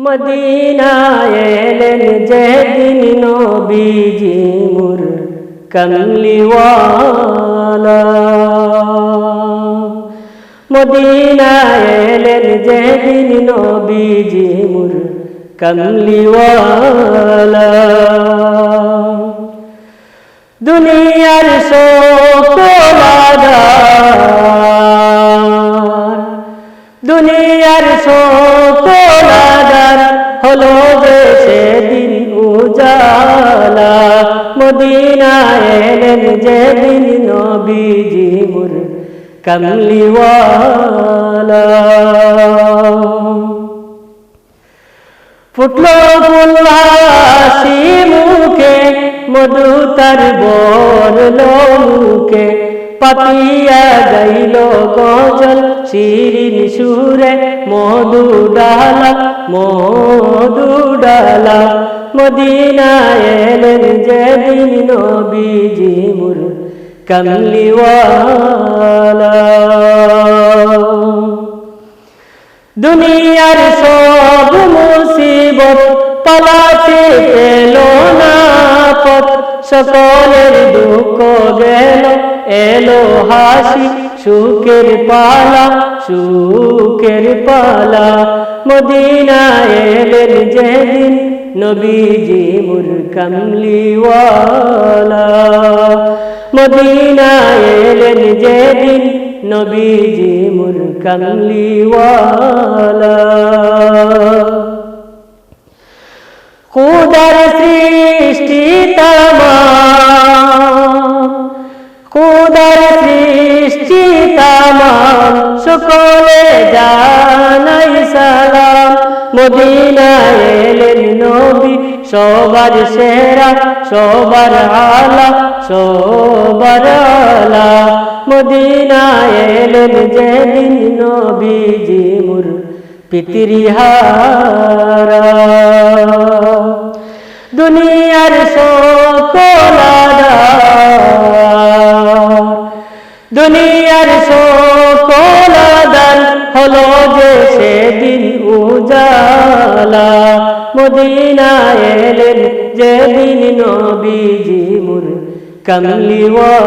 মদিনায় এলেন যেদিন নবীজি মোর কামলিওয়ালা। মদিনায় এলেন যেদিন নবীজি মোর কামলিওয়ালা। দুনিয়ার সকল আদার, দুনিয়ার সকল আদার হলো যে সেদিন উজালা। মদিনায় এলেন যেদিন নবীজি মোর কামলিওয়ালা। ফুটলো ফুলহাসি মুখে, মধু তার বরলো মুখে, পাপিয়া গাইল গজল শিরিন সুরে মধু ডালা মধু ডালা। মদিনায় এলেন যেদিন নবীজি মোর কামলিওয়ালা। দুনিয়ার সব মুসিবত পালাতে পেল না পথ, সকলের দুঃখ গেল এলো হাসি সুখের পালা সুখের পালা। মদিনায় এলেন যেদিন নবীজি মোর কামলিওয়ালা। মদিনায় এলেন যেদিন নবীজি মোর কামলিওয়ালা। খুদার সৃষ্টি তামাম, খুদার সৃষ্টি তামাম, সকলে জানাই সালাম। মদিনায় এলেন নবী সবার সেরা সবার আলা সবার আলা। মদিনায় এলেন যেদিন নবীজি মোর পিতৃহারা। দুনিয়ার সকল আদার, দুনিয়ার সকল আদার হলো যে সেদিন উজালা। মদিনায় এলেন যেদিন নবীজি মোর কামলিওয়ালা।